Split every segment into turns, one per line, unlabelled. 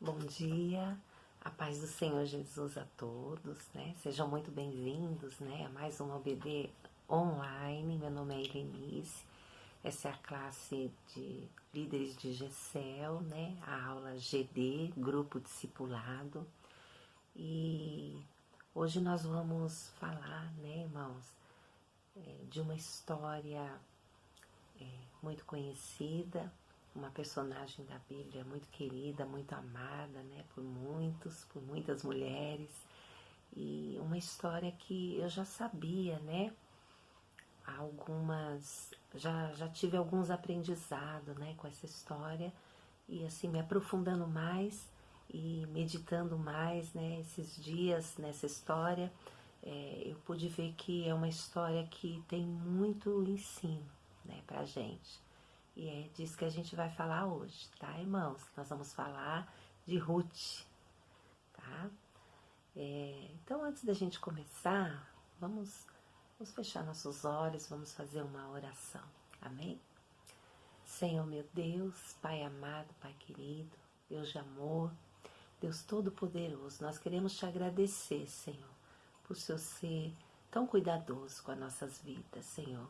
Bom dia, a paz do Senhor Jesus a todos, né? Sejam muito bem-vindos, né? A mais um OBD online. Meu nome é Helenice, essa é a classe de líderes de GCEL, né? A aula GD, Grupo Discipulado. E hoje nós vamos falar, né, irmãos, de uma história muito conhecida, uma personagem da Bíblia muito querida, muito amada, né, por muitas mulheres, e uma história que eu já sabia, né, já tive alguns aprendizados, né, com essa história, e assim, me aprofundando mais e meditando mais, né, esses dias nessa história, eu pude ver que é uma história que tem muito ensino, né, pra gente. E é disso que a gente vai falar hoje, tá, irmãos? Nós vamos falar de Ruth, tá? Então, antes da gente começar, vamos fechar nossos olhos, vamos fazer uma oração, amém? Senhor meu Deus, Pai amado, Pai querido, Deus de amor, Deus Todo-Poderoso, nós queremos te agradecer, Senhor, por Senhor ser tão cuidadoso com as nossas vidas, Senhor,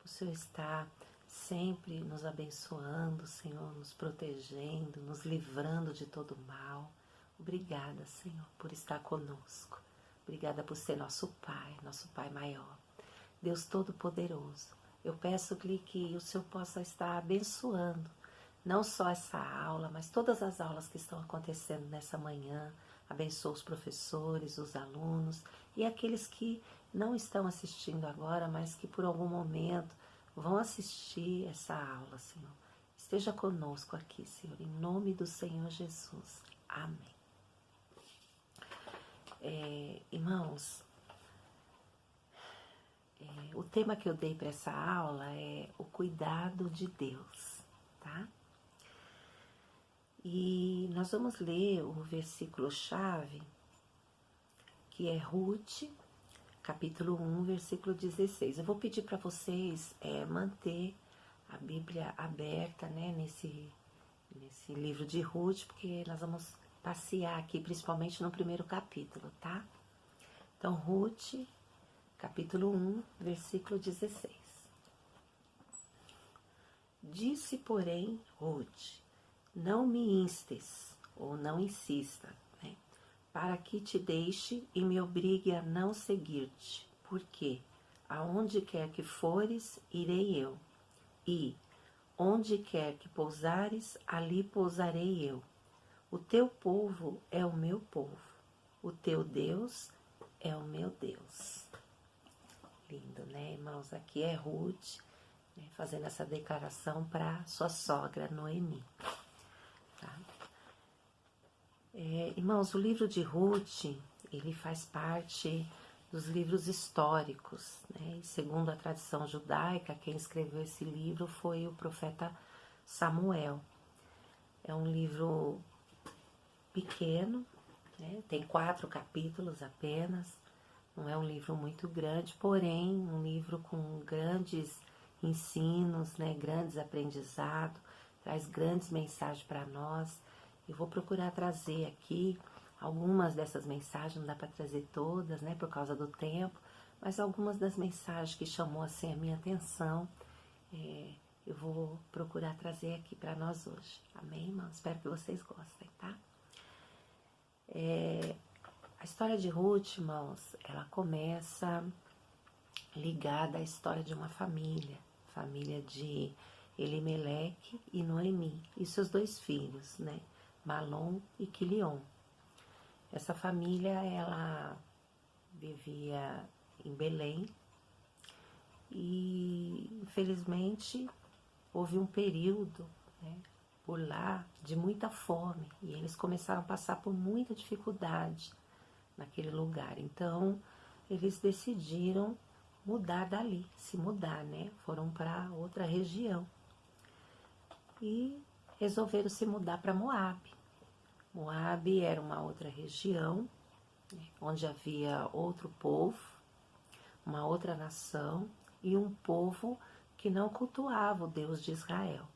por Senhor estar sempre nos abençoando, Senhor, nos protegendo, nos livrando de todo mal. Obrigada, Senhor, por estar conosco. Obrigada por ser nosso Pai maior. Deus Todo-Poderoso, eu peço-lhe que o Senhor possa estar abençoando, não só essa aula, mas todas as aulas que estão acontecendo nessa manhã. Abençoa os professores, os alunos e aqueles que não estão assistindo agora, mas que por algum momento vão assistir essa aula, Senhor. Esteja conosco aqui, Senhor, em nome do Senhor Jesus. Amém. Irmãos, o tema que eu dei para essa aula é o cuidado de Deus, tá? E nós vamos ler o versículo-chave, que é Ruth, capítulo 1, versículo 16. Eu vou pedir para vocês manter a Bíblia aberta, né, nesse livro de Ruth, porque nós vamos passear aqui, principalmente no primeiro capítulo, tá? Então, Ruth, capítulo 1, versículo 16. Disse, porém, Ruth, não me instes, ou não insista, né, para que te deixe e me obrigue a não seguir-te, porque aonde quer que fores, irei eu, e onde quer que pousares, ali pousarei eu. O teu povo é o meu povo, o teu Deus é o meu Deus. Lindo, né, irmãos? Aqui é Ruth, né, fazendo essa declaração para sua sogra, Noemi. Tá? Irmãos, o livro de Ruth, ele faz parte dos livros históricos, né? E segundo a tradição judaica, quem escreveu esse livro foi o profeta Samuel. É um livro pequeno, né? Tem 4 capítulos apenas, não é um livro muito grande, porém um livro com grandes ensinos, né? Grandes aprendizados, traz grandes mensagens para nós. Eu vou procurar trazer aqui algumas dessas mensagens, não dá para trazer todas, né, por causa do tempo, mas algumas das mensagens que chamou assim a minha atenção, eu vou procurar trazer aqui para nós hoje. Amém, irmãos? Espero que vocês gostem, tá? A história de Ruth, irmãos, ela começa ligada à história de uma família de Elimeleque e Noemi, e seus 2 filhos, né, Malom e Quilion. Essa família, ela vivia em Belém e, infelizmente, houve um período, né, por lá de muita fome e eles começaram a passar por muita dificuldade naquele lugar. Então, eles decidiram mudar dali, se mudar, né? Foram para outra região e resolveram se mudar para Moabe. Moabe era uma outra região, né, onde havia outro povo, uma outra nação e um povo que não cultuava o Deus de Israel.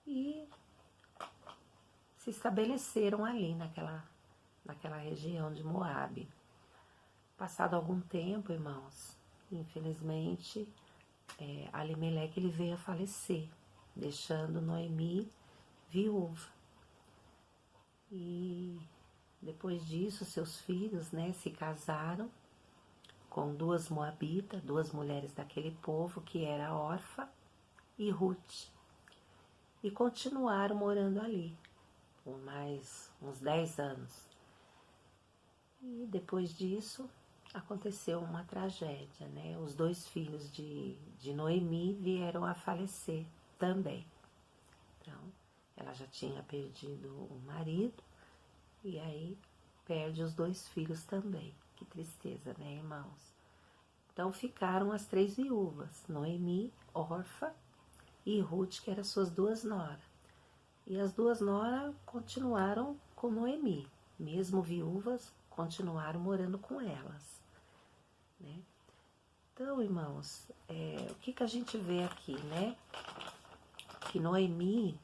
E se estabeleceram ali naquela região de Moabe. Passado algum tempo, irmãos, infelizmente, Alimeleque ele veio a falecer, deixando Noemi viúva. E depois disso, seus filhos, né, se casaram com duas moabitas, duas mulheres daquele povo, que era Orfa e Ruth. E continuaram morando ali por mais uns 10 anos. E depois disso, aconteceu uma tragédia, né? Os dois filhos de Noemi vieram a falecer também. Então, ela já tinha perdido o marido e aí perde os dois filhos também. Que tristeza, né, irmãos? Então ficaram as 3 viúvas, Noemi, Orfa e Ruth, que eram suas 2 noras. E as 2 noras continuaram com Noemi, mesmo viúvas, continuaram morando com elas, né? Então, irmãos, o que a gente vê aqui, né? Que Noemi,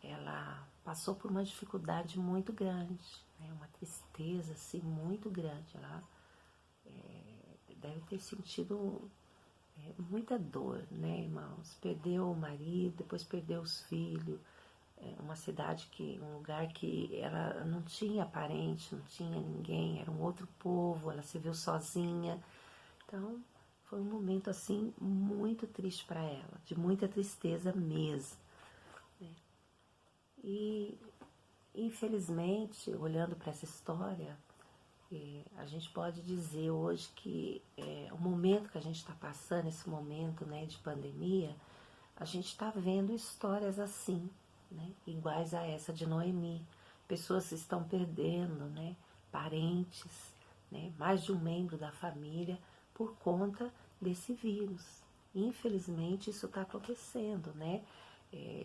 ela passou por uma dificuldade muito grande, né? Uma tristeza, assim, muito grande. Ela deve ter sentido muita dor, né, irmãos? Perdeu o marido, depois perdeu os filhos, uma cidade um lugar que ela não tinha parente, não tinha ninguém, era um outro povo, ela se viu sozinha. Então, foi um momento, assim, muito triste para ela, de muita tristeza mesmo, né? E, infelizmente, olhando para essa história, a gente pode dizer hoje que o momento que a gente está passando, esse momento, né, de pandemia, a gente está vendo histórias assim, né, iguais a essa de Noemi. Pessoas estão perdendo, né, parentes, né, mais de um membro da família por conta desse vírus. Infelizmente isso está acontecendo, né?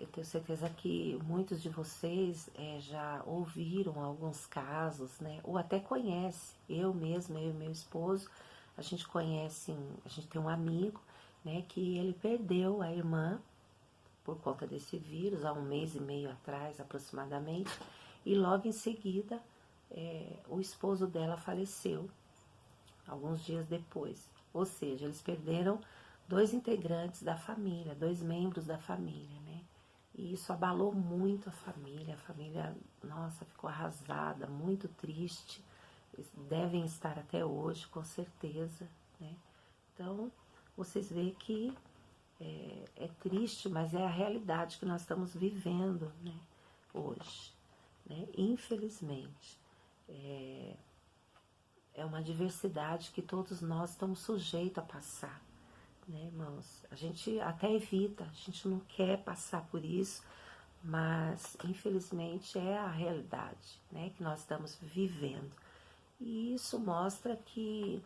Eu tenho certeza que muitos de vocês já ouviram alguns casos, né? Ou até conhece. Eu mesma, eu e meu esposo, a gente conhece, a gente tem um amigo, né? Que ele perdeu a irmã por conta desse vírus, há 1 mês e meio atrás aproximadamente, e logo em seguida o esposo dela faleceu, alguns dias depois. Ou seja, eles perderam 2 integrantes da família, 2 membros da família, né? E isso abalou muito a família, nossa, ficou arrasada, muito triste. Eles devem estar até hoje, com certeza, né? Então, vocês veem que é triste, mas é a realidade que nós estamos vivendo, né, hoje, né? Infelizmente. É uma diversidade que todos nós estamos sujeitos a passar, né, irmãos? A gente até evita, a gente não quer passar por isso, mas infelizmente é a realidade, né, que nós estamos vivendo. E isso mostra que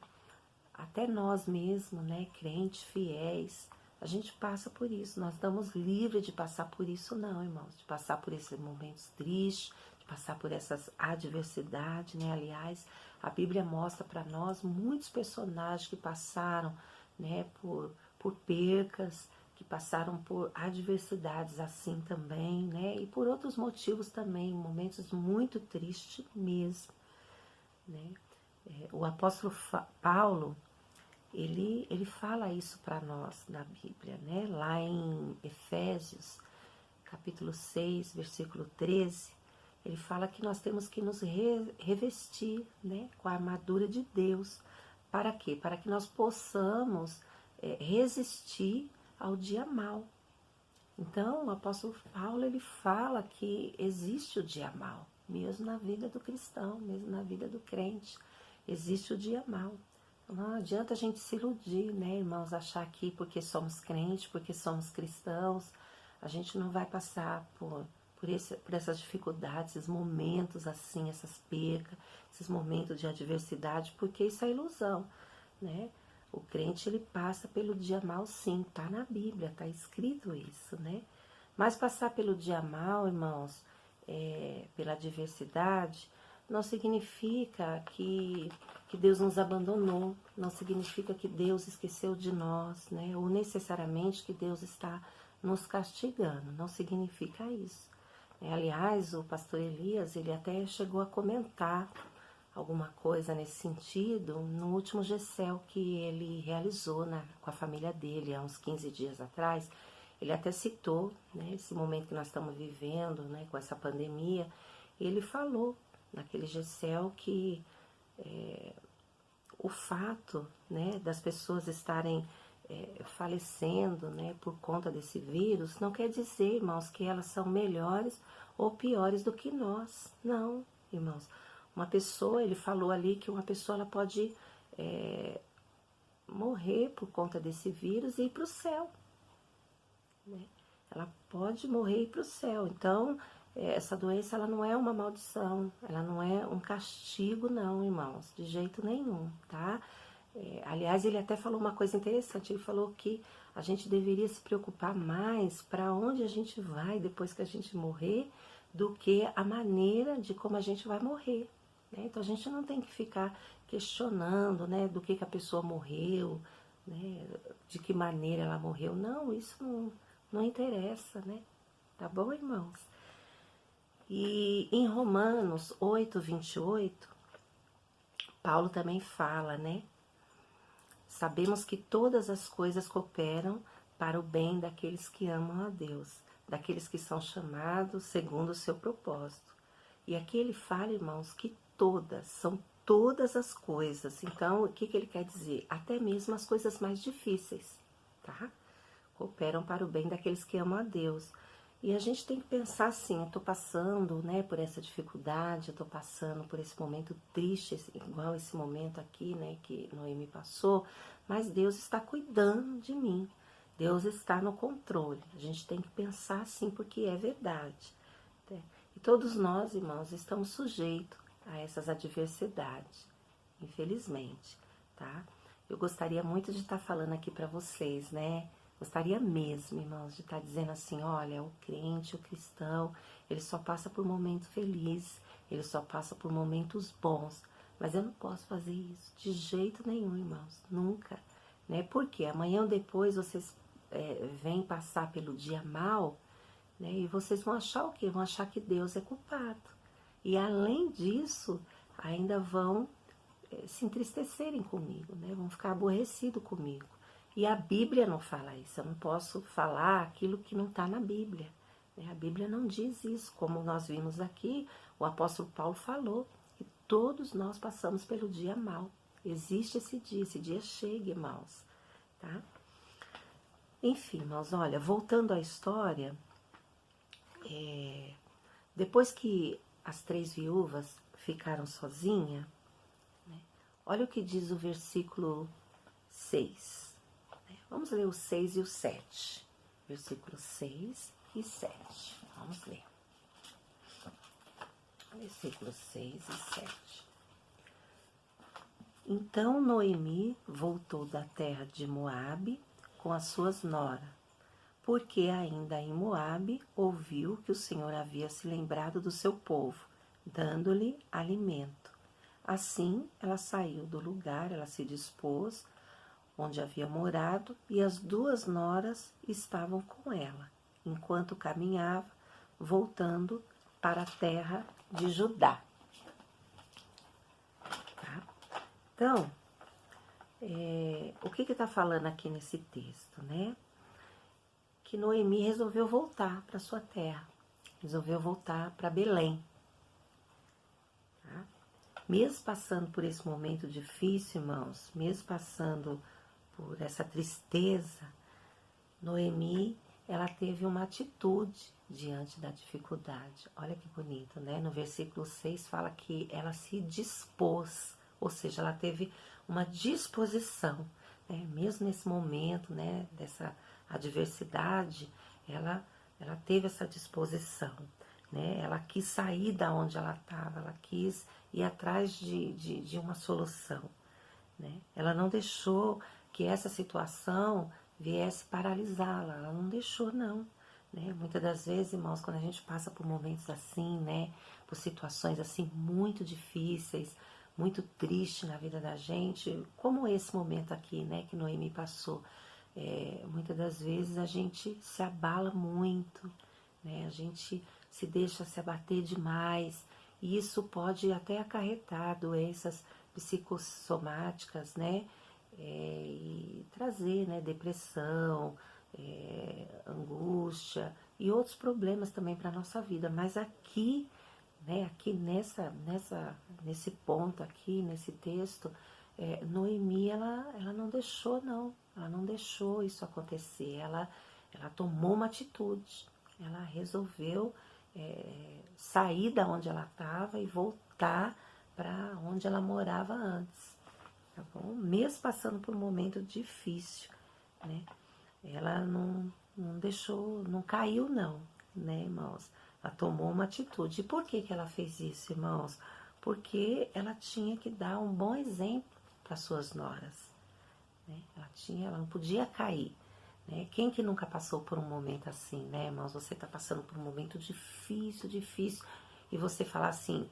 até nós mesmos, né, crentes, fiéis, a gente passa por isso. Nós estamos livres de passar por isso, não, irmãos, de passar por esses momentos tristes, de passar por essas adversidades, né? Aliás, a Bíblia mostra para nós muitos personagens que passaram, né, por percas, que passaram por adversidades assim também, né? E por outros motivos também, momentos muito tristes mesmo, né? O apóstolo Paulo, ele fala isso para nós na Bíblia, né? Lá em Efésios, capítulo 6, versículo 13, ele fala que nós temos que nos revestir, né, com a armadura de Deus. Para quê? Para que nós possamos resistir ao dia mau. Então, o apóstolo Paulo, ele fala que existe o dia mau, mesmo na vida do cristão, mesmo na vida do crente, existe o dia mau. Não adianta a gente se iludir, né, irmãos, achar que porque somos crentes, porque somos cristãos, a gente não vai passar por essas dificuldades, esses momentos assim, essas percas, esses momentos de adversidade, porque isso é ilusão, né? O crente, ele passa pelo dia mal, sim, tá na Bíblia, tá escrito isso, né? Mas passar pelo dia mal, irmãos, pela adversidade, não significa que Deus nos abandonou, não significa que Deus esqueceu de nós, né? Ou necessariamente que Deus está nos castigando, não significa isso. Aliás, o pastor Elias, ele até chegou a comentar alguma coisa nesse sentido no último GCEL que ele realizou com a família dele há uns 15 dias atrás. Ele até citou, né, esse momento que nós estamos vivendo, né, com essa pandemia. Ele falou naquele GCEL que o fato, né, das pessoas estarem falecendo, né, por conta desse vírus, não quer dizer, irmãos, que elas são melhores ou piores do que nós. Não, irmãos. Uma pessoa, ele falou ali que uma pessoa ela pode morrer por conta desse vírus e ir para o céu. Né? Ela pode morrer e ir para o céu. Então, essa doença ela não é uma maldição, ela não é um castigo, não, irmãos, de jeito nenhum, tá? Aliás, ele até falou uma coisa interessante, ele falou que a gente deveria se preocupar mais para onde a gente vai depois que a gente morrer do que a maneira de como a gente vai morrer. Né? Então a gente não tem que ficar questionando, né, do que a pessoa morreu, né, de que maneira ela morreu. Não, isso não interessa, né? Tá bom, irmãos? E em Romanos 8, 28, Paulo também fala, né? Sabemos que todas as coisas cooperam para o bem daqueles que amam a Deus, daqueles que são chamados segundo o seu propósito. E aqui ele fala, irmãos, que são todas as coisas. Então, o que ele quer dizer? Até mesmo as coisas mais difíceis, tá? Cooperam para o bem daqueles que amam a Deus. E a gente tem que pensar assim, eu estou passando, né, por essa dificuldade, eu estou passando por esse momento triste, igual esse momento aqui, né, que Noemi passou, mas Deus está cuidando de mim, Deus está no controle. A gente tem que pensar assim, porque é verdade. Né? E todos nós, irmãos, estamos sujeitos a essas adversidades, infelizmente, tá? Eu gostaria muito de estar falando aqui para vocês, né? Gostaria mesmo, irmãos, de estar dizendo assim, olha, o crente, o cristão, ele só passa por momentos felizes, ele só passa por momentos bons, mas eu não posso fazer isso de jeito nenhum, irmãos, nunca, né? Porque amanhã ou depois vocês vêm passar pelo dia mal, né? E vocês vão achar o quê? Vão achar que Deus é culpado. E além disso, ainda vão se entristecerem comigo, né? Vão ficar aborrecidos comigo. E a Bíblia não fala isso, eu não posso falar aquilo que não está na Bíblia. Né? A Bíblia não diz isso, como nós vimos aqui, o apóstolo Paulo falou que todos nós passamos pelo dia mau. Existe esse dia chega, irmãos. Tá? Enfim, irmãos, olha, voltando à história, depois que as 3 viúvas ficaram sozinhas, né? Olha o que diz o versículo 6. Vamos ler o 6 e o 7. Versículos 6 e 7. Vamos ler. Versículos 6 e 7. Então Noemi voltou da terra de Moabe com as suas noras, porque ainda em Moabe ouviu que o Senhor havia se lembrado do seu povo, dando-lhe alimento. Assim, ela saiu do lugar, ela se dispôs, onde havia morado, e as 2 noras estavam com ela, enquanto caminhava, voltando para a terra de Judá. Tá? Então, o que está falando aqui nesse texto, né? Que Noemi resolveu voltar para sua terra, resolveu voltar para Belém. Tá? Mesmo passando por esse momento difícil, irmãos, mesmo passando por essa tristeza, Noemi, ela teve uma atitude diante da dificuldade. Olha que bonito, né? No versículo 6 fala que ela se dispôs, ou seja, ela teve uma disposição, né? Mesmo nesse momento, né, dessa adversidade, ela teve essa disposição, né? Ela quis sair da onde ela estava, ela quis ir atrás de uma solução, né? Ela não deixou que essa situação viesse paralisá-la, ela não deixou, não. Né? Muitas das vezes, irmãos, quando a gente passa por momentos assim, né, por situações assim muito difíceis, muito tristes na vida da gente, como esse momento aqui, né, que Noemi passou, muitas das vezes a gente se abala muito, né, a gente se deixa se abater demais, e isso pode até acarretar doenças psicossomáticas, né? E trazer, né, depressão, angústia e outros problemas também para a nossa vida. Mas aqui, né, aqui nesse ponto aqui, nesse texto, Noemi, ela não deixou, não. Ela não deixou isso acontecer. Ela tomou uma atitude. Ela resolveu sair da onde ela estava e voltar para onde ela morava antes. Tá bom? Mesmo passando por um momento difícil, né? Ela não deixou, não caiu não, né, irmãos? Ela tomou uma atitude. E por que ela fez isso, irmãos? Porque ela tinha que dar um bom exemplo para suas noras, né? Ela não podia cair, né? Quem que nunca passou por um momento assim, né, irmãos? Você está passando por um momento difícil, e você fala assim,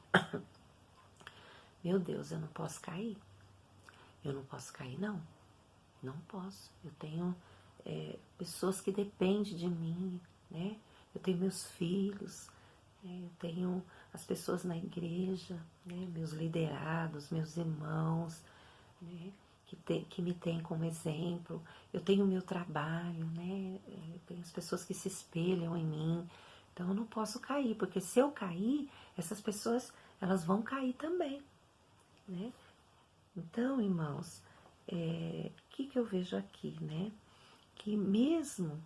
meu Deus, eu não posso cair. Eu não posso cair, não. Não posso. Eu tenho pessoas que dependem de mim, né? Eu tenho meus filhos, né? Eu tenho as pessoas na igreja, né? Meus liderados, meus irmãos, né? Que me têm como exemplo. Eu tenho o meu trabalho, né? Eu tenho as pessoas que se espelham em mim. Então eu não posso cair, porque se eu cair, essas pessoas elas vão cair também, né? Então, irmãos, que eu vejo aqui, né? Que mesmo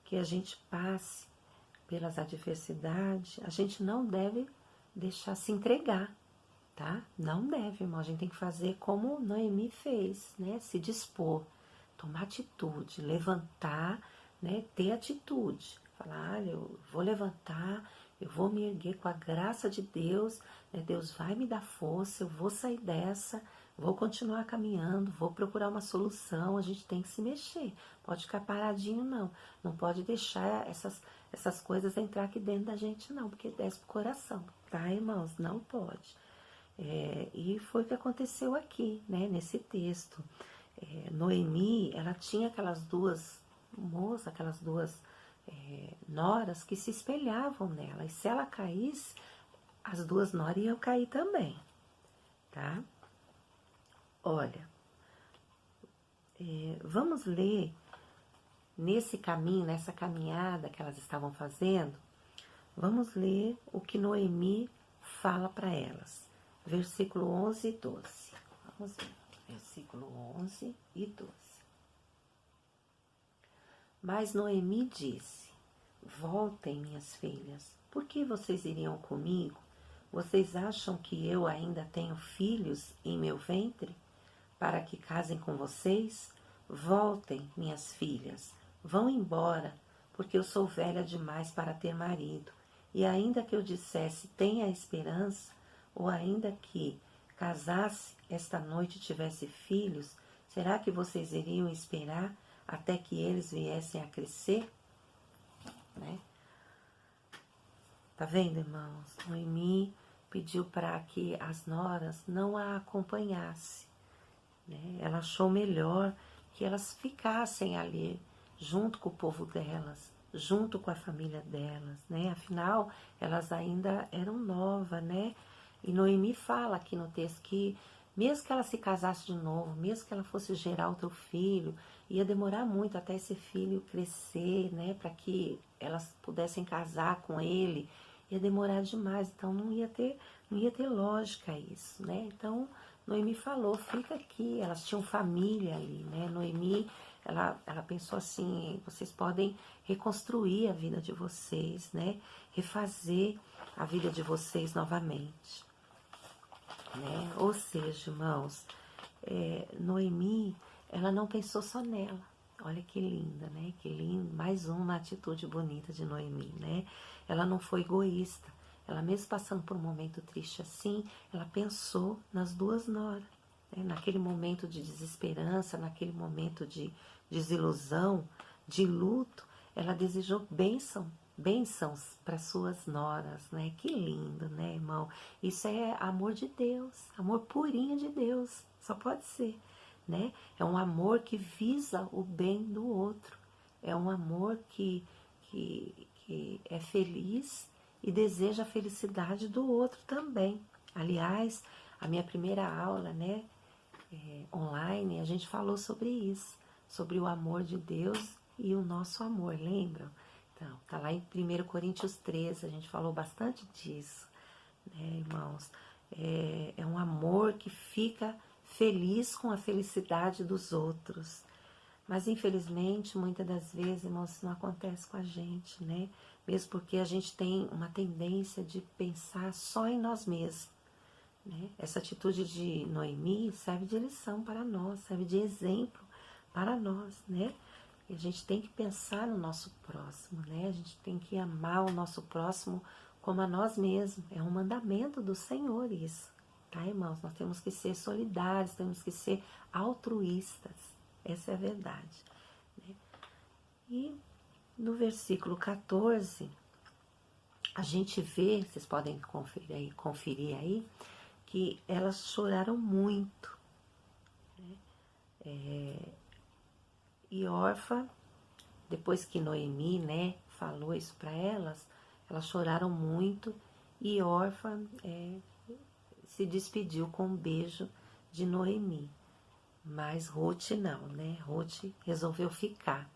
que a gente passe pelas adversidades, a gente não deve deixar se entregar, tá? Não deve, irmão. A gente tem que fazer como Noemi fez, né? Se dispor, tomar atitude, levantar, né? Ter atitude. Falar, olha, eu vou levantar, eu vou me erguer com a graça de Deus, né? Deus vai me dar força, eu vou sair dessa, vou continuar caminhando, vou procurar uma solução. A gente tem que se mexer. Pode ficar paradinho, não. Não pode deixar essas coisas entrar aqui dentro da gente, não, porque desce pro coração, tá, irmãos? Não pode. E foi o que aconteceu aqui, né, nesse texto. Noemi, ela tinha aquelas duas moças, aquelas duas noras que se espelhavam nela. E se ela caísse, as duas noras iam cair também, tá? Olha, vamos ler nesse caminho, nessa caminhada que elas estavam fazendo, vamos ler o que Noemi fala para elas. Versículo 11 e 12. Vamos ver. Versículo 11 e 12. Mas Noemi disse: voltem, minhas filhas, por que vocês iriam comigo? Vocês acham que eu ainda tenho filhos em meu ventre para que casem com vocês? Voltem, minhas filhas, vão embora, porque eu sou velha demais para ter marido. E ainda que eu dissesse tenha esperança, ou ainda que casasse esta noite e tivesse filhos, será que vocês iriam esperar até que eles viessem a crescer? Né? Tá vendo, irmãos? Noemi pediu para que as noras não a acompanhassem, né? Ela achou melhor que elas ficassem ali junto com o povo delas, junto com a família delas, né? Afinal, elas ainda eram novas, né? E Noemi fala aqui no texto que mesmo que ela se casasse de novo, mesmo que ela fosse gerar outro filho, ia demorar muito até esse filho crescer, né? Para que elas pudessem casar com ele, ia demorar demais, então não ia ter lógica isso, né? Então Noemi falou, fica aqui, elas tinham família ali, né? Noemi, ela pensou assim, vocês podem reconstruir a vida de vocês, né? Refazer a vida de vocês novamente, né? Ou seja, irmãos, Noemi, ela não pensou só nela. Olha que linda, né? Que lindo, mais uma atitude bonita de Noemi, né? Ela não foi egoísta. Ela mesmo passando por um momento triste assim, ela pensou nas duas noras, né? Naquele momento de desesperança, naquele momento de desilusão, de luto, ela desejou bênçãos para suas noras, né? Que lindo, né, irmão? Isso é amor de Deus, amor purinho de Deus, só pode ser, né? É um amor que visa o bem do outro, é um amor que é feliz e deseja a felicidade do outro também. Aliás, a minha primeira aula, né, online, a gente falou sobre isso, sobre o amor de Deus e o nosso amor, lembram? Então, tá lá em 1 Coríntios 13, a gente falou bastante disso, né, irmãos? É um amor que fica feliz com a felicidade dos outros. Mas, infelizmente, muitas das vezes, irmãos, isso não acontece com a gente, né? Mesmo porque a gente tem uma tendência de pensar só em nós mesmos, né? Essa atitude de Noemi serve de lição para nós, serve de exemplo para nós, né? E a gente tem que pensar no nosso próximo, né? A gente tem que amar o nosso próximo como a nós mesmos. É um mandamento do Senhor isso, tá, irmãos? Nós temos que ser solidários, temos que ser altruístas. Essa é a verdade, né? E no versículo 14, a gente vê, vocês podem conferir aí, que elas choraram muito, né? E Orfa, depois que Noemi, né, falou isso para elas choraram muito, e Orfa se despediu com um beijo de Noemi. Mas Ruth não, né? Ruth resolveu ficar.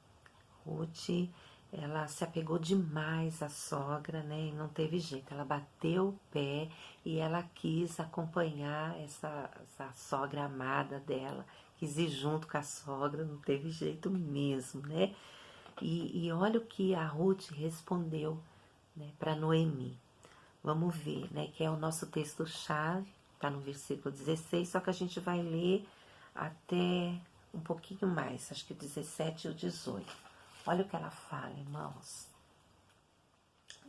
Ruth, ela se apegou demais à sogra, né? E não teve jeito. Ela bateu o pé e ela quis acompanhar essa sogra amada dela. Quis ir junto com a sogra, não teve jeito mesmo, né? E olha o que a Ruth respondeu, né, para Noemi. Vamos ver, né? Que é o nosso texto-chave, tá no versículo 16, só que a gente vai ler até um pouquinho mais, acho que o 17 e o 18. Olha o que ela fala, irmãos.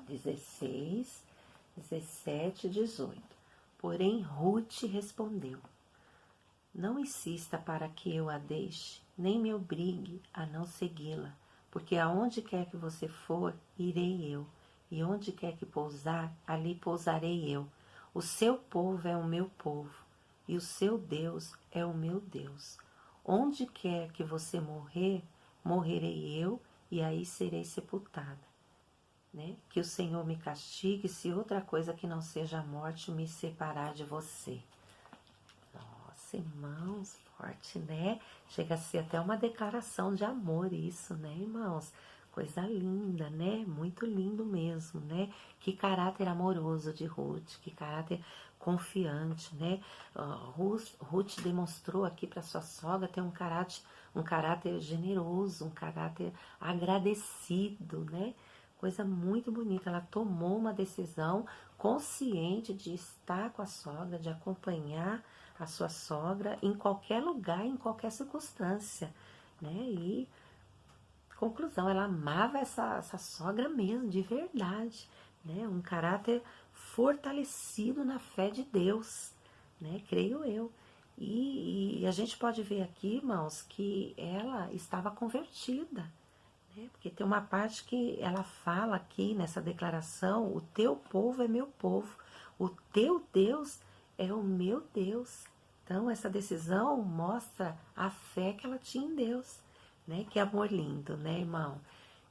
16, 17 e 18. Porém, Ruth respondeu: não insista para que eu a deixe, nem me obrigue a não segui-la, porque aonde quer que você for, irei eu, e onde quer que pousar, ali pousarei eu. O seu povo é o meu povo, e o seu Deus é o meu Deus. Onde quer que você morrer, morrerei eu, e aí serei sepultada. Né? Que o Senhor me castigue se outra coisa que não seja a morte me separar de você. Nossa, irmãos, forte, né? Chega a ser até uma declaração de amor isso, né, irmãos? Coisa linda, né? Muito lindo mesmo, né? Que caráter amoroso de Ruth, que caráter confiante, né? Ruth demonstrou aqui para sua sogra ter um caráter generoso, um caráter agradecido, né? Coisa muito bonita. Ela tomou uma decisão consciente de estar com a sogra, de acompanhar a sua sogra em qualquer lugar, em qualquer circunstância, né? E conclusão, ela amava essa sogra mesmo, de verdade, né? Um caráter fortalecido na fé de Deus, né? Creio eu. E a gente pode ver aqui, irmãos, que ela estava convertida, né? Porque tem uma parte que ela fala aqui nessa declaração: o teu povo é meu povo, o teu Deus é o meu Deus. Então, essa decisão mostra a fé que ela tinha em Deus, né? Que amor lindo, né, irmão?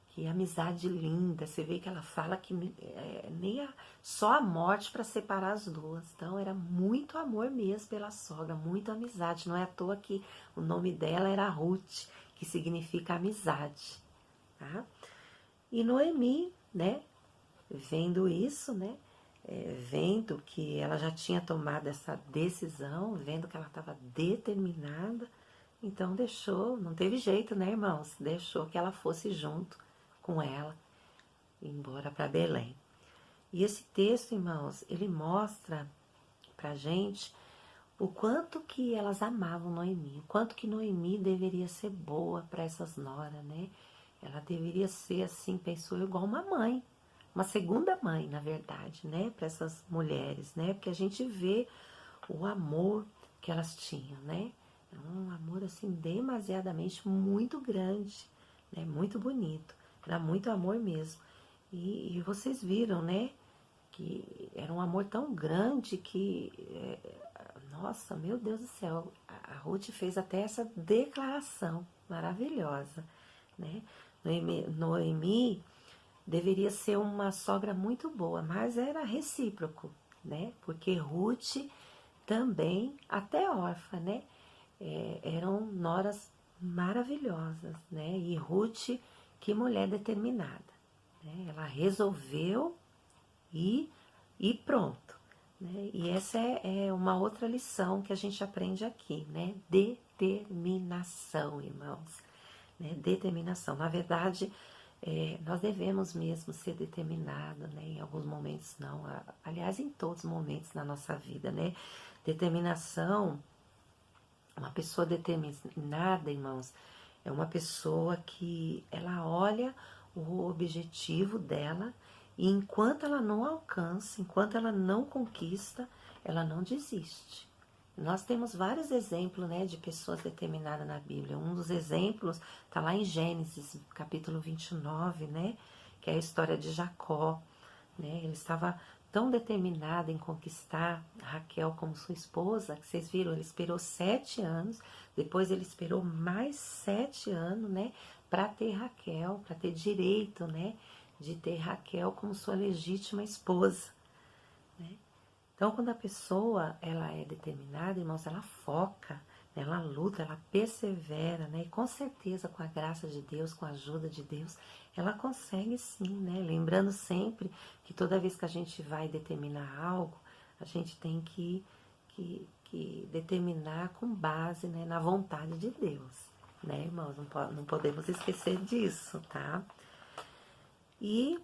Que amizade linda. Você vê que ela fala que nem só a morte para separar as duas. Então, era muito amor mesmo pela sogra, muita amizade. Não é à toa que o nome dela era Ruth, que significa amizade, tá? E Noemi, né, vendo isso, né, vendo que ela já tinha tomado essa decisão, vendo que ela estava determinada, então deixou, não teve jeito, né, irmãos? Deixou que ela fosse junto com ela, embora para Belém. E esse texto, irmãos, ele mostra pra gente o quanto que elas amavam Noemi, o quanto que Noemi deveria ser boa para essas noras, né? Ela deveria ser, assim, pensou eu, igual uma mãe, uma segunda mãe, na verdade, né, para essas mulheres, né, porque a gente vê o amor que elas tinham, né, um amor, assim, demasiadamente muito grande, né, muito bonito, era muito amor mesmo, e vocês viram, né, que era um amor tão grande que, nossa, meu Deus do céu, a Ruth fez até essa declaração maravilhosa, né, Noemi deveria ser uma sogra muito boa, mas era recíproco, né? Porque Ruth também, até órfã, né? Eram noras maravilhosas, né? E Ruth, que mulher determinada, né? Ela resolveu e pronto, né? E essa é uma outra lição que a gente aprende aqui, né? Determinação, irmãos, né? Determinação. Na verdade, nós devemos mesmo ser determinados, né? Em alguns momentos não, aliás, em todos os momentos na nossa vida, né? Determinação, uma pessoa determinada, irmãos, é uma pessoa que ela olha o objetivo dela e enquanto ela não alcança, enquanto ela não conquista, ela não desiste. Nós temos vários exemplos, né, de pessoas determinadas na Bíblia. Um dos exemplos está lá em Gênesis, capítulo 29, né, que é a história de Jacó. Né? Ele estava tão determinado em conquistar Raquel como sua esposa, que vocês viram, ele esperou 7 anos, depois ele esperou mais 7 anos, né, para ter Raquel, para ter direito, né, de ter Raquel como sua legítima esposa, né? Então, quando a pessoa ela é determinada, irmãos, ela foca, né, ela luta, ela persevera, né? E com certeza, com a graça de Deus, com a ajuda de Deus, ela consegue sim, né? Lembrando sempre que toda vez que a gente vai determinar algo, a gente tem que determinar com base, né, na vontade de Deus, né, irmãos? Não podemos esquecer disso, tá? E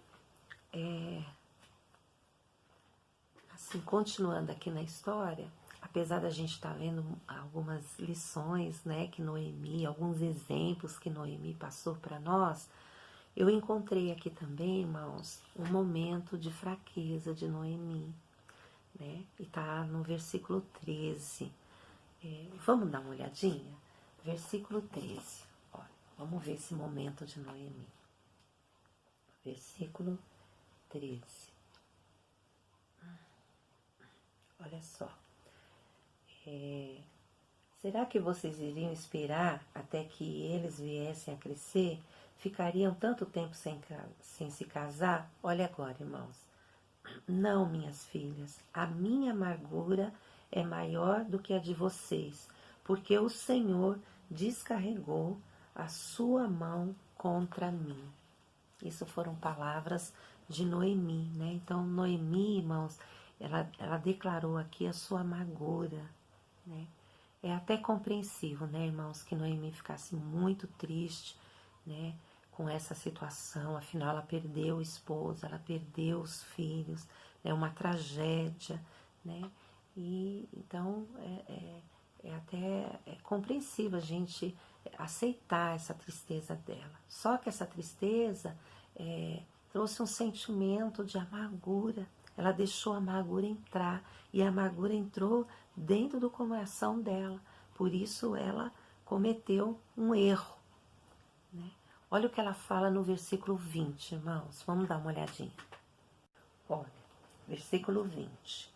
assim, continuando aqui na história, apesar da gente estar vendo algumas lições, né, que Noemi, alguns exemplos que Noemi passou para nós, eu encontrei aqui também, irmãos, um momento de fraqueza de Noemi, né, e tá no versículo 13. Vamos dar uma olhadinha? Versículo 13, olha, vamos ver esse momento de Noemi. Versículo 13. Olha só. Será que vocês iriam esperar até que eles viessem a crescer? Ficariam tanto tempo sem se casar? Olha agora, irmãos. Não, minhas filhas, a minha amargura é maior do que a de vocês, porque o Senhor descarregou a sua mão contra mim. Isso foram palavras de Noemi, né? Então, Noemi, irmãos, ela declarou aqui a sua amargura, né? É até compreensível, né, irmãos, que Noemi ficasse muito triste, né, com essa situação. Afinal, ela perdeu o esposo, ela perdeu os filhos, é uma tragédia, né? E então é compreensível a gente aceitar essa tristeza dela. Só que essa tristeza trouxe um sentimento de amargura. Ela deixou a amargura entrar e a amargura entrou dentro do coração dela. Por isso ela cometeu um erro, né? Olha o que ela fala no versículo 20, irmãos. Vamos dar uma olhadinha. Olha, versículo 20.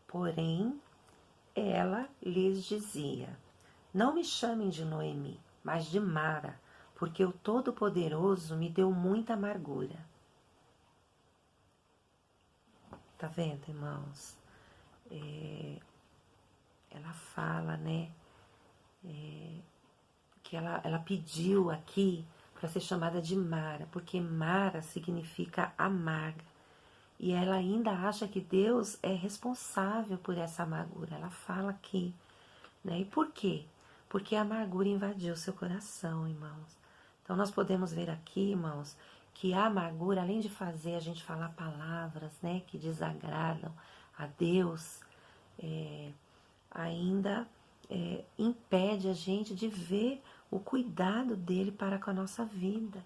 Porém, ela lhes dizia: não me chamem de Noemi, mas de Mara, porque o Todo-Poderoso me deu muita amargura. Tá vendo, irmãos? Ela fala, né, que ela pediu aqui para ser chamada de Mara, porque Mara significa amarga. E ela ainda acha que Deus é responsável por essa amargura. Ela fala aqui, né? E por quê? Porque a amargura invadiu seu coração, irmãos. Então nós podemos ver aqui, irmãos, que a amargura, além de fazer a gente falar palavras, né, que desagradam a Deus, ainda impede a gente de ver o cuidado dele para com a nossa vida,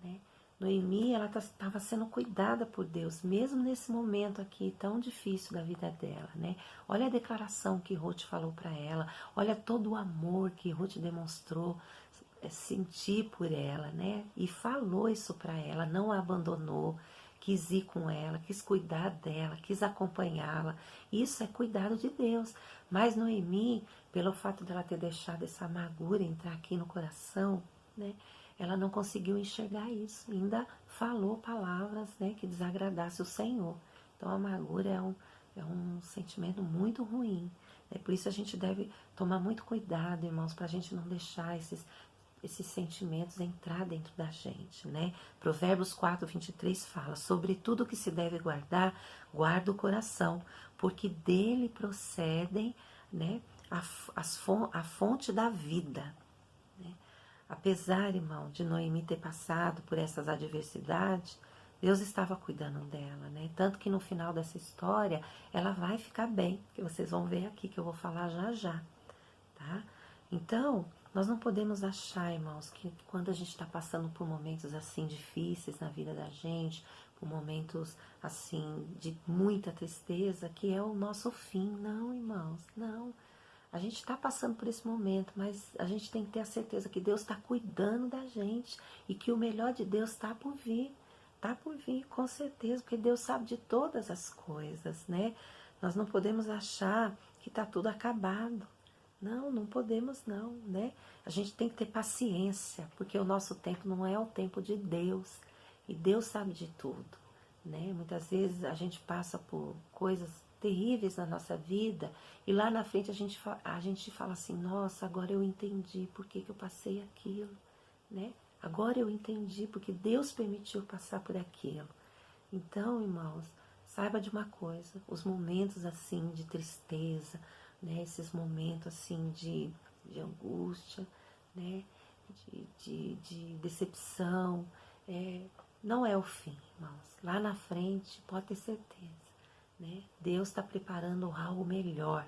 né? Noemi, ela estava sendo cuidada por Deus, mesmo nesse momento aqui tão difícil da vida dela, né? Olha a declaração que Ruth falou para ela, olha todo o amor que Ruth demonstrou, sentir por ela, né? E falou isso para ela, não a abandonou, quis ir com ela, quis cuidar dela, quis acompanhá-la. Isso é cuidado de Deus. Mas Noemi, pelo fato dela ter deixado essa amargura entrar aqui no coração, né? ela não conseguiu enxergar isso, ainda falou palavras, né, que desagradassem o Senhor. Então a amargura é um sentimento muito ruim. Por isso a gente deve tomar muito cuidado, irmãos, para a gente não deixar esses sentimentos entrar dentro da gente, né? Provérbios 4:23 fala: sobre tudo que se deve guardar, guarda o coração, porque dele procedem, né, a fonte da vida. Né? Apesar, irmão, de Noemi ter passado por essas adversidades, Deus estava cuidando dela, né? Tanto que no final dessa história, ela vai ficar bem, que vocês vão ver aqui, que eu vou falar já já, tá? Então, nós não podemos achar, irmãos, que quando a gente está passando por momentos assim difíceis na vida da gente, por momentos assim de muita tristeza, que é o nosso fim. Não, irmãos, não. A gente está passando por esse momento, mas a gente tem que ter a certeza que Deus está cuidando da gente e que o melhor de Deus está por vir. Está por vir, com certeza, porque Deus sabe de todas as coisas, né? Nós não podemos achar que está tudo acabado. Não, não podemos não, né? A gente tem que ter paciência, porque o nosso tempo não é o tempo de Deus. E Deus sabe de tudo, né? Muitas vezes a gente passa por coisas terríveis na nossa vida e lá na frente a gente fala assim: nossa, agora eu entendi por que eu passei aquilo, né? Agora eu entendi porque Deus permitiu passar por aquilo. Então, irmãos, saiba de uma coisa: os momentos assim de tristeza, né? Esses momentos assim de angústia, né? De decepção, não é o fim, irmãos. Lá na frente, pode ter certeza, né? Deus está preparando algo melhor,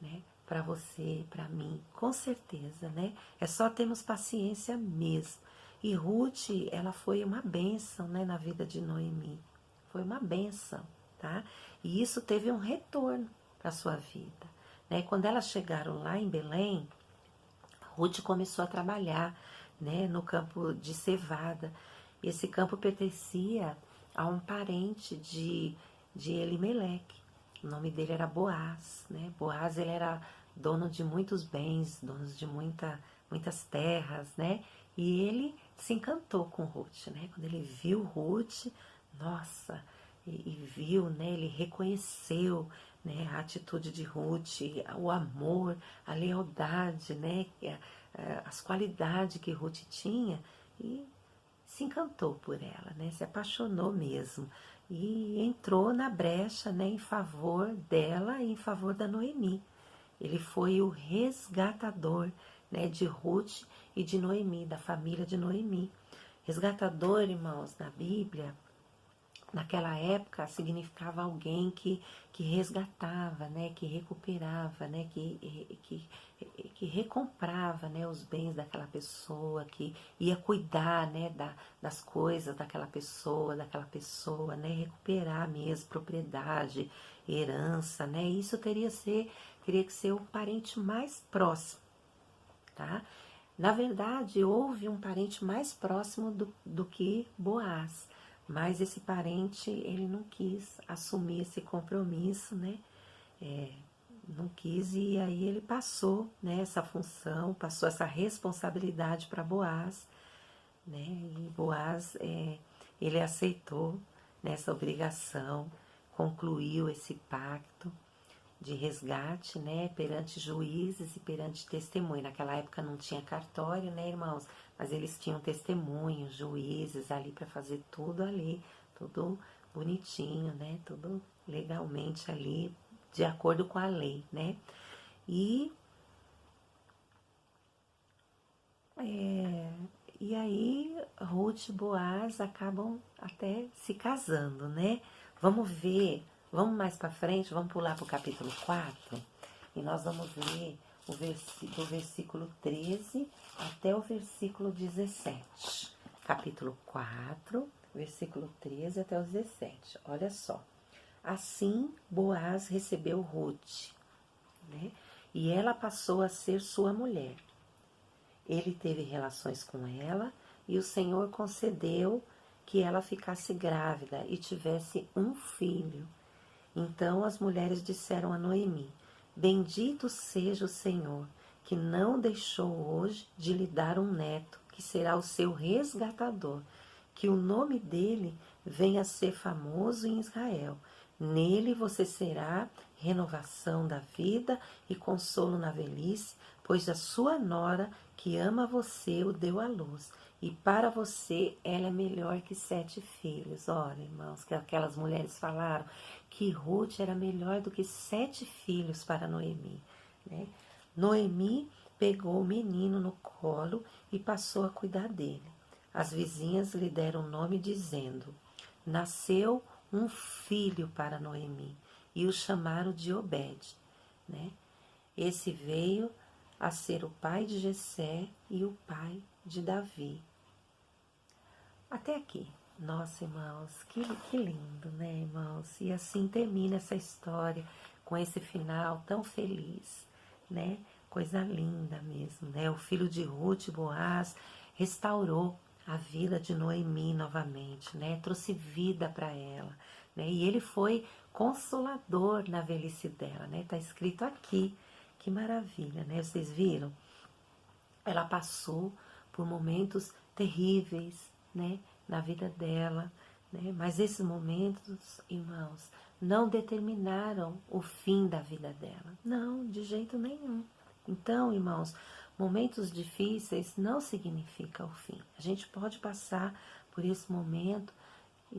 né? Para você, para mim, com certeza, né? É só termos paciência mesmo. E Ruth, ela foi uma bênção, né, na vida de Noemi. Foi uma bênção, tá? E isso teve um retorno para sua vida, né? Quando elas chegaram lá em Belém, Ruth começou a trabalhar, né, no campo de cevada. Esse campo pertencia a um parente de Elimeleque. O nome dele era Boaz, né? Boaz, ele era dono de muitos bens, dono de muitas terras, né? E ele se encantou com Ruth, né? Quando ele viu Ruth, nossa, e viu, né? Ele reconheceu, né, a atitude de Ruth, o amor, a lealdade, né? As qualidades que Ruth tinha, e se encantou por ela, né? Se apaixonou mesmo e entrou na brecha, né, em favor dela e em favor da Noemi. Ele foi o resgatador, né, de Ruth e de Noemi, da família de Noemi. Resgatador, irmãos, na Bíblia, naquela época significava alguém que resgatava, né, que recuperava, né, que recomprava, né, os bens daquela pessoa, que ia cuidar, né, das coisas daquela pessoa, né, recuperar mesmo propriedade, herança, né? Isso teria que ser o parente mais próximo, tá? Na verdade, houve um parente mais próximo do que Boaz, mas esse parente, ele não quis assumir esse compromisso, né? Não quis, e aí ele passou, né, essa função, passou essa responsabilidade para Boaz, né? E Boaz, ele aceitou nessa obrigação, concluiu esse pacto de resgate, né, perante juízes e perante testemunho. Naquela época não tinha cartório, né, irmãos? Mas eles tinham testemunhos, juízes ali para fazer tudo ali, tudo bonitinho, né, tudo legalmente ali, de acordo com a lei, né? E aí Ruth e Boaz acabam até se casando, né? Vamos ver, vamos mais para frente, vamos pular para o capítulo 4 e nós vamos ler do versículo 13 até o versículo 17. Capítulo 4, versículo 13 até o 17. Olha só. Assim Boaz recebeu Ruth, né? E ela passou a ser sua mulher. Ele teve relações com ela e o Senhor concedeu que ela ficasse grávida e tivesse um filho. Então as mulheres disseram a Noemi: bendito seja o Senhor, que não deixou hoje de lhe dar um neto, que será o seu resgatador, que o nome dele venha a ser famoso em Israel. Nele você será renovação da vida e consolo na velhice, pois a sua nora, que ama você, o deu à luz. E para você ela é melhor que 7 filhos. Olha, irmãos, que aquelas mulheres falaram que Ruth era melhor do que 7 filhos para Noemi, né? Noemi pegou o menino no colo e passou a cuidar dele. As vizinhas lhe deram o nome dizendo: nasceu um filho para Noemi, e o chamaram de Obed, né? Esse veio a ser o pai de Jessé e o pai de Davi. Até aqui. Nossa, irmãos, que lindo, né, irmãos? E assim termina essa história com esse final tão feliz, né? Coisa linda mesmo, né? O filho de Ruth, Boaz, restaurou a vida de Noemi novamente, né? Trouxe vida para ela, né? E ele foi consolador na velhice dela, né? Tá escrito aqui. Que maravilha, né? Vocês viram? Ela passou por momentos terríveis, né, na vida dela, né? Mas esses momentos, irmãos, não determinaram o fim da vida dela. Não, de jeito nenhum. Então, irmãos, momentos difíceis não significa o fim. A gente pode passar por esse momento,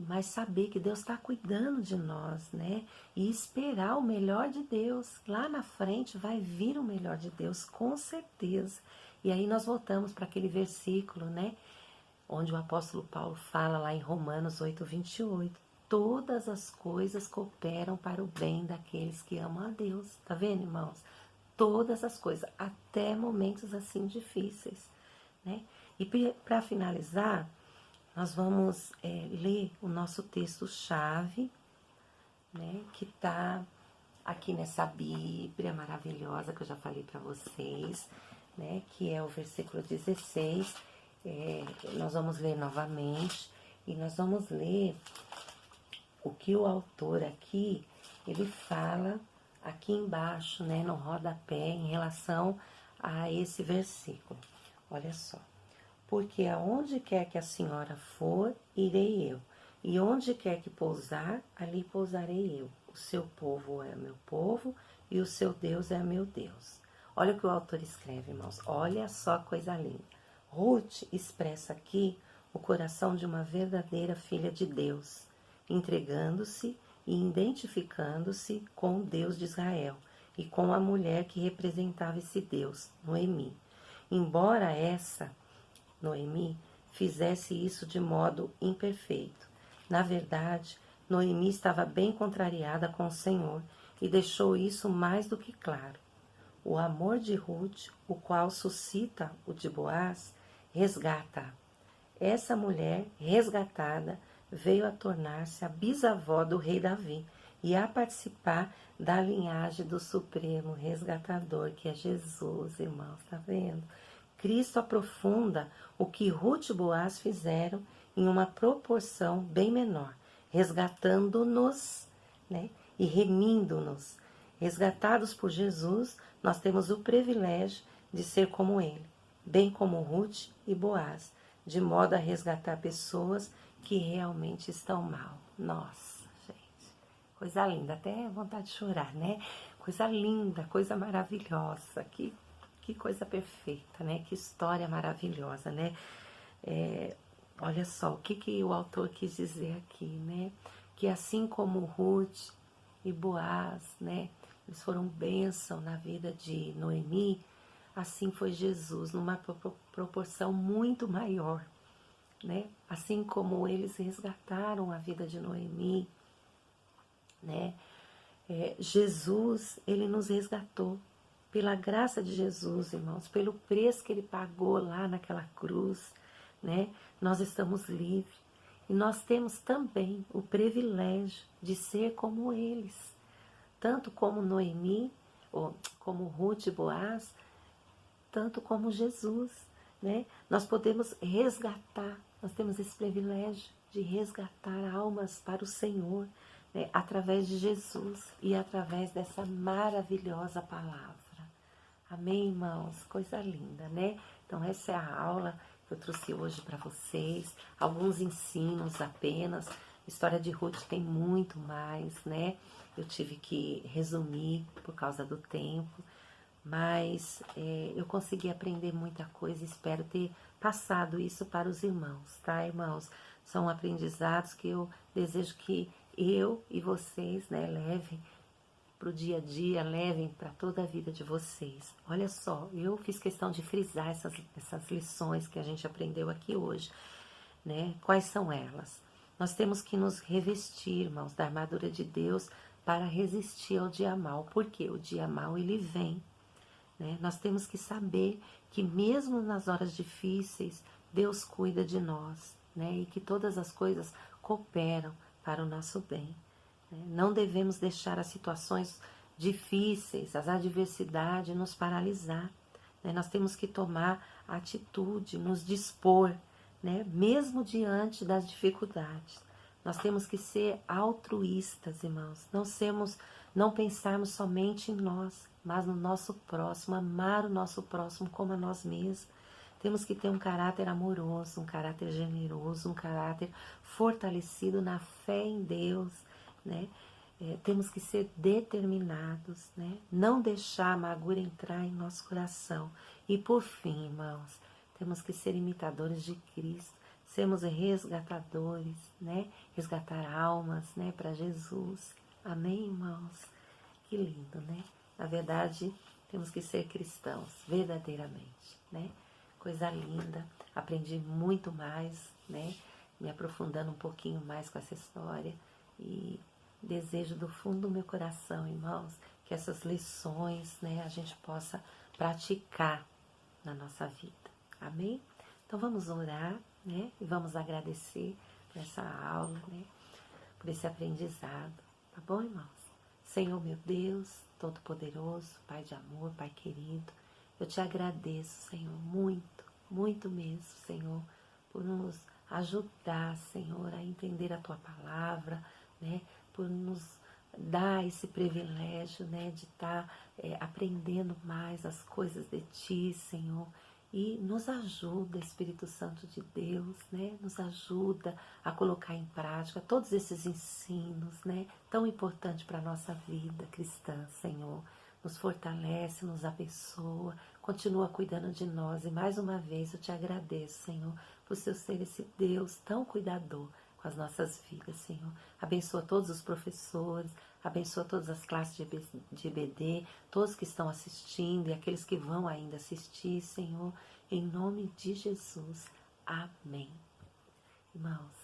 mas saber que Deus está cuidando de nós, né? E esperar o melhor de Deus. Lá na frente vai vir o melhor de Deus, com certeza. E aí nós voltamos para aquele versículo, né? Onde o apóstolo Paulo fala lá em Romanos 8:28. Todas as coisas cooperam para o bem daqueles que amam a Deus. Tá vendo, irmãos? Todas as coisas, até momentos assim difíceis, né? E para finalizar, nós vamos ler o nosso texto-chave, né, que está aqui nessa Bíblia maravilhosa que eu já falei para vocês, né, que é o versículo 16. Nós vamos ler novamente e nós vamos ler o que o autor aqui, ele fala aqui embaixo, né, no rodapé, em relação a esse versículo. Olha só. Porque aonde quer que a senhora for, irei eu, e onde quer que pousar, ali pousarei eu. O seu povo é meu povo, e o seu Deus é meu Deus. Olha o que o autor escreve, irmãos. Olha só coisa linda. Ruth expressa aqui o coração de uma verdadeira filha de Deus, entregando-se e identificando-se com o Deus de Israel e com a mulher que representava esse Deus, Noemi. Embora Noemi fizesse isso de modo imperfeito. Na verdade, Noemi estava bem contrariada com o Senhor e deixou isso mais do que claro. O amor de Ruth, o qual suscita o de Boaz, resgata-a. Essa mulher resgatada veio a tornar-se a bisavó do rei Davi e a participar da linhagem do supremo resgatador, que é Jesus, irmãos, tá vendo? Cristo aprofunda o que Ruth e Boaz fizeram em uma proporção bem menor, resgatando-nos, né, e remindo-nos. Resgatados por Jesus, nós temos o privilégio de ser como ele, bem como Ruth e Boaz, de modo a resgatar pessoas que realmente estão mal. Nossa, gente, coisa linda, até vontade de chorar, né? Coisa linda, coisa maravilhosa, que coisa perfeita, né? Que história maravilhosa, né? Olha só, o que o autor quis dizer aqui, né? Que assim como Ruth e Boaz, né? Eles foram bênção na vida de Noemi, assim foi Jesus, numa proporção muito maior, né? Assim como eles resgataram a vida de Noemi, né? Jesus, ele nos resgatou. Pela graça de Jesus, irmãos, pelo preço que ele pagou lá naquela cruz, né? Nós estamos livres. E nós temos também o privilégio de ser como eles. Tanto como Noemi, ou como Ruth e Boaz, tanto como Jesus, né? Nós podemos resgatar, nós temos esse privilégio de resgatar almas para o Senhor, né? Através de Jesus e através dessa maravilhosa palavra. Amém, irmãos? Coisa linda, né? Então essa é a aula eu trouxe hoje para vocês, alguns ensinos apenas. A história de Ruth tem muito mais, né? Eu tive que resumir por causa do tempo, mas eu consegui aprender muita coisa. Espero ter passado isso para os irmãos, tá, irmãos? São aprendizados que eu desejo que eu e vocês, né, levem para o dia a dia, levem para toda a vida de vocês. Olha só, eu fiz questão de frisar essas lições que a gente aprendeu aqui hoje, né? Quais são elas? Nós temos que nos revestir, irmãos, da armadura de Deus para resistir ao dia mal, porque o dia mal ele vem, né? Nós temos que saber que mesmo nas horas difíceis, Deus cuida de nós, né? E que todas as coisas cooperam para o nosso bem. Não devemos deixar as situações difíceis, as adversidades nos paralisar, né? Nós temos que tomar atitude, nos dispor, né? Mesmo diante das dificuldades. Nós temos que ser altruístas, irmãos. Não pensarmos somente em nós, mas no nosso próximo, amar o nosso próximo como a nós mesmos. Temos que ter um caráter amoroso, um caráter generoso, um caráter fortalecido na fé em Deus, né? Temos que ser determinados, né? Não deixar a amargura entrar em nosso coração. E por fim, irmãos, temos que ser imitadores de Cristo, sermos resgatadores, né? Resgatar almas, né, para Jesus. Amém, irmãos? Que lindo, né? Na verdade, temos que ser cristãos, verdadeiramente, né? Coisa linda. Aprendi muito mais, né? Me aprofundando um pouquinho mais com essa história. E desejo do fundo do meu coração, irmãos, que essas lições, né, a gente possa praticar na nossa vida. Amém? Então vamos orar, né? E vamos agradecer por essa aula, né? Por esse aprendizado. Tá bom, irmãos? Senhor, meu Deus, Todo-Poderoso, Pai de amor, Pai querido, eu te agradeço, Senhor, muito, muito mesmo, Senhor, por nos ajudar, Senhor, a entender a Tua palavra, né? Por nos dar esse privilégio, né? De estar aprendendo mais as coisas de Ti, Senhor. E nos ajuda, Espírito Santo de Deus, né? Nos ajuda a colocar em prática todos esses ensinos, né? Tão importantes para a nossa vida cristã, Senhor. Nos fortalece, nos abençoa, continua cuidando de nós. E mais uma vez eu te agradeço, Senhor, por seu ser esse Deus tão cuidador com as nossas vidas, Senhor. Abençoa todos os professores, abençoa todas as classes de EBD, todos que estão assistindo e aqueles que vão ainda assistir, Senhor, em nome de Jesus. Amém. Irmãos,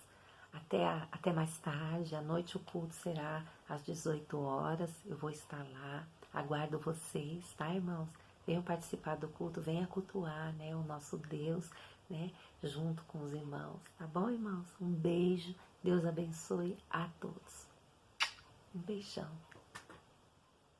até mais tarde, à noite o culto será às 18 horas, eu vou estar lá, aguardo vocês, tá, irmãos? Venham participar do culto, venham cultuar, né, o nosso Deus, né, junto com os irmãos, tá bom, irmãos? Um beijo, Deus abençoe a todos. Um beijão.